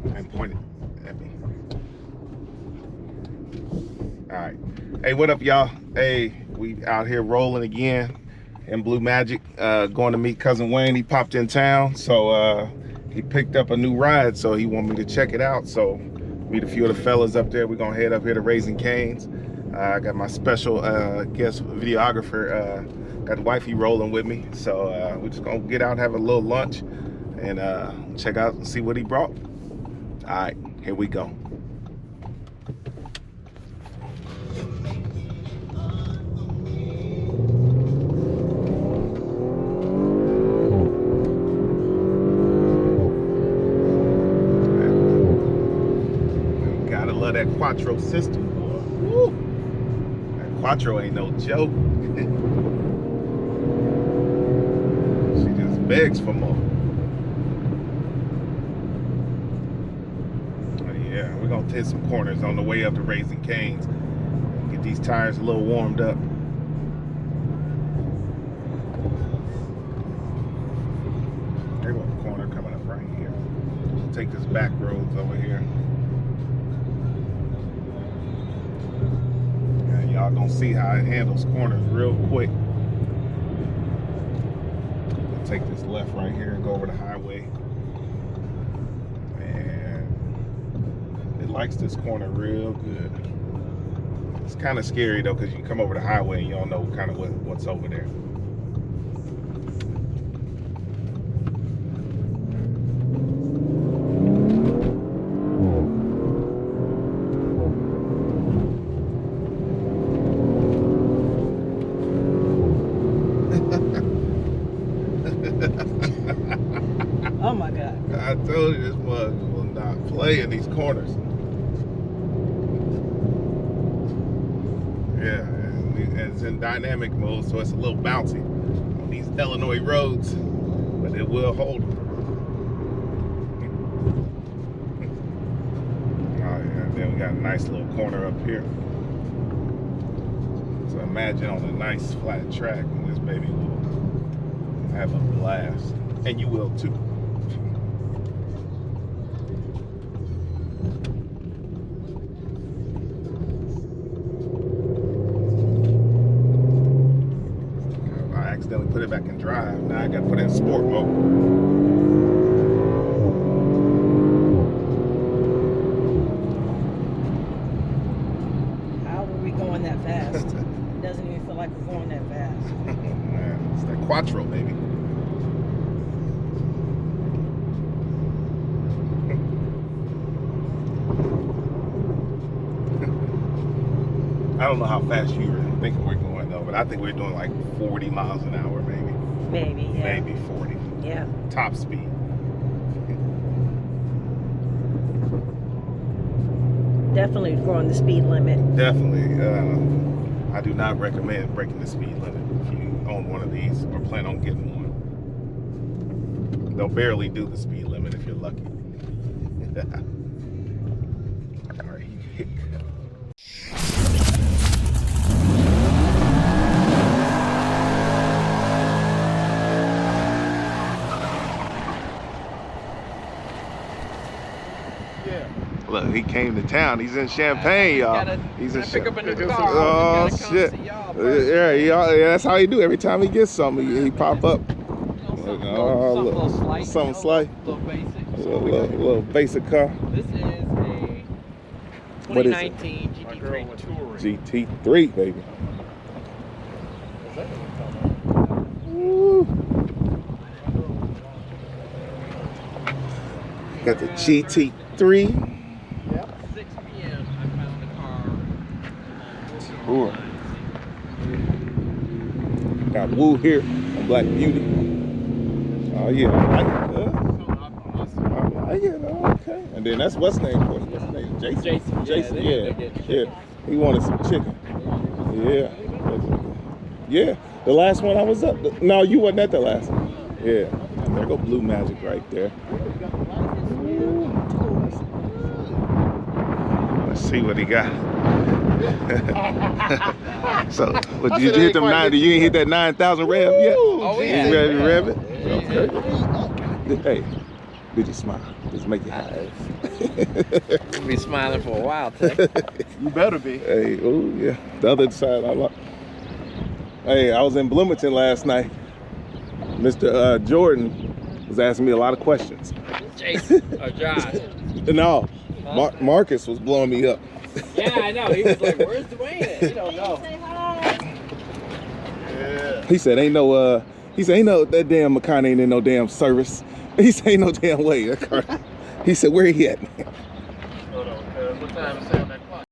And point it at me. All right. Hey, what up, y'all? Hey, we out here rolling again in Blue Magic. Going to meet cousin Wayne. He popped in town, so he picked up a new ride, so he wanted me to check it out. So meet a few of the fellas up there. We're gonna head up here to Raising Cane's. I got my special guest videographer, got the wifey rolling with me. So we're just gonna get out and have a little lunch and check out and see what he brought. All right, here we go. Gotta love that Quattro system, boy. Woo. That Quattro ain't no joke. She just begs for more. Yeah, we're gonna hit some corners on the way up to Raising Cane's. Get these tires a little warmed up. There's a corner coming up right here. Take this back roads over here. Yeah, y'all gonna see how it handles corners real quick. Take this left right here and go over the highway. Likes this corner real good. It's kind of scary though, because you come over the highway and you don't know kind of what's over there. Oh my God. I told you this mug will not play in these corners. Yeah, and it's in dynamic mode, so it's a little bouncy on these Illinois roads, but it will hold. Oh yeah, then we got a nice little corner up here. So imagine on a nice flat track, and this baby will have a blast, and you will too. Put it back in drive. Now I gotta put it in sport mode. How were we going that fast? It doesn't even feel like we're going that fast. Man, it's that Quattro, baby. I don't know how fast you were thinking we're going though, but I think we're doing like 40 miles an hour, maybe. Maybe, yeah. Maybe 40. Yeah. Top speed. Definitely going the speed limit. Definitely. I do not recommend breaking the speed limit if you own one of these or plan on getting one. They'll barely do the speed limit if you're lucky. All right. Look, he came to town. He's in Champaign, y'all. He's in pick up a new car. Oh shit! Yeah, that's how he do. Every time he gets something, he pop up. Something slight. Little basic car. This is a 2019 GT3 Touring. GT3, baby. Woo. Got the GT3. 6 p.m. I found the car. Tour. Got Woo here on Black Beauty. Oh yeah, I like it. Okay. And then that's what's name for it? What's his name? Jason. Jason. Yeah. He wanted some chicken. Yeah. Yeah. The last one I was up. No, you wasn't at the last one. Yeah. There go Blue Magic right there. Let's see what he got. So, what, did you hit them 90? You ain't hit that 9,000 rev yet? Oh, yeah. You ready to rev it? Okay. Hey, did you smile? Just make it happen. You'll be smiling for a while, Tech. You better be. Hey, oh yeah. The other side, I like. Hey, I was in Bloomington last night. Mr. Jordan was asking me a lot of questions. Jason or Josh? No, Marcus was blowing me up. Yeah, I know. He was like, "Where's Dwayne at?" He don't know. Yeah. He said, "Ain't no." He said, "Ain't no that damn McConaughey ain't in no damn service." He said, "Ain't no damn way." That car. He said, "Where he at?" Hold on, cuz. What time is it on that clock?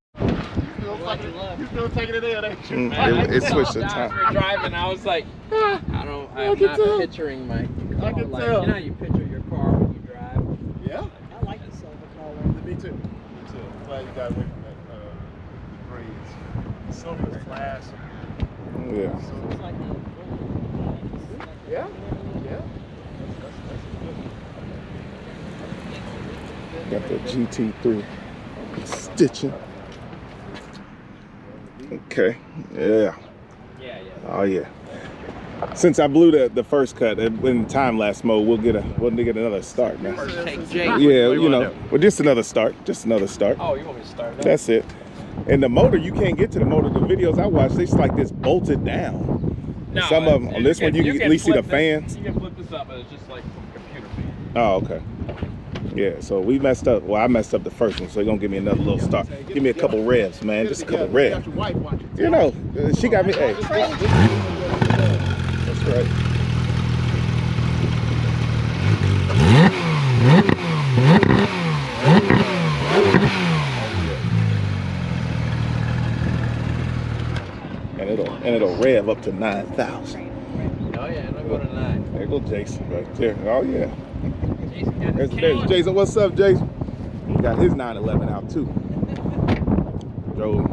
You still taking it in, ain't you? It switched the Josh, time. we're driving. I was like, I'm not picturing my car. I can like, tell. You know how you picture your car when you drive? Yeah. I like the silver color. Me too. Me too. I'm glad you got away from that braids. Silver is class. Yeah. It's like a Yeah. Yeah. Got the GT3 stitching. Okay. Yeah. Yeah. Oh yeah. Since I blew the first cut in time lapse mode, we'll get another start, man. First take, Jake. Yeah, you know, well, just another start. Just another start. Oh, you want me to start that? That's it. And the motor, you can't get to the motor. The videos I watched, it's like this bolted down. No, Some of them, on this one, you can at least see the fans. You can flip this up, but it's just like from computer fan. Oh, okay. Yeah, so we messed up. Well, I messed up the first one, so they're gonna give me another little start. Give me a couple revs, man. Just a couple revs. Your wife watching. You know, she got me. Hey, that's right. And it'll rev up to 9,000. Oh yeah, and I'll go to 9. There go Jason right there. Oh yeah. Jason got his There's can. Jason. What's up, Jason? He got his 911 out too. Drove.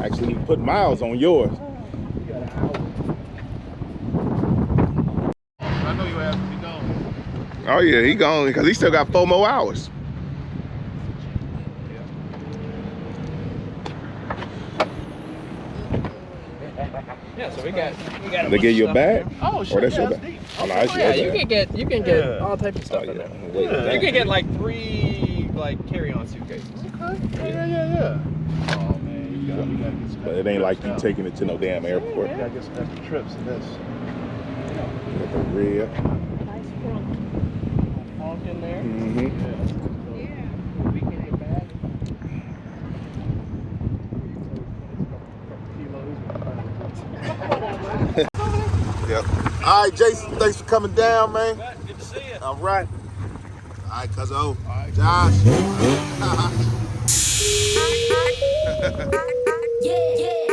Actually, you put miles on yours. I know your ass will be gone. Oh yeah, he gone because he still got 4 more hours. Yeah, so we got. They give you a bag? Oh shit. Or that's your that's bag? deep. Oh, no, that's Oh, your yeah, bag. you can get Yeah. all types of stuff in there. Wait, Yeah. You can get like 3 like carry-on suitcases. Okay. Yeah. Oh man, you gotta get some. But it ain't like you taking it to no damn airport. You gotta get some extra trips in this. Got the red. nice front. Honk in there. Mm-hmm. We can get back. Yep. All right, Jason, thanks for coming down, man. Good to see you. All right. All right, cuzzo. Josh. Yeah.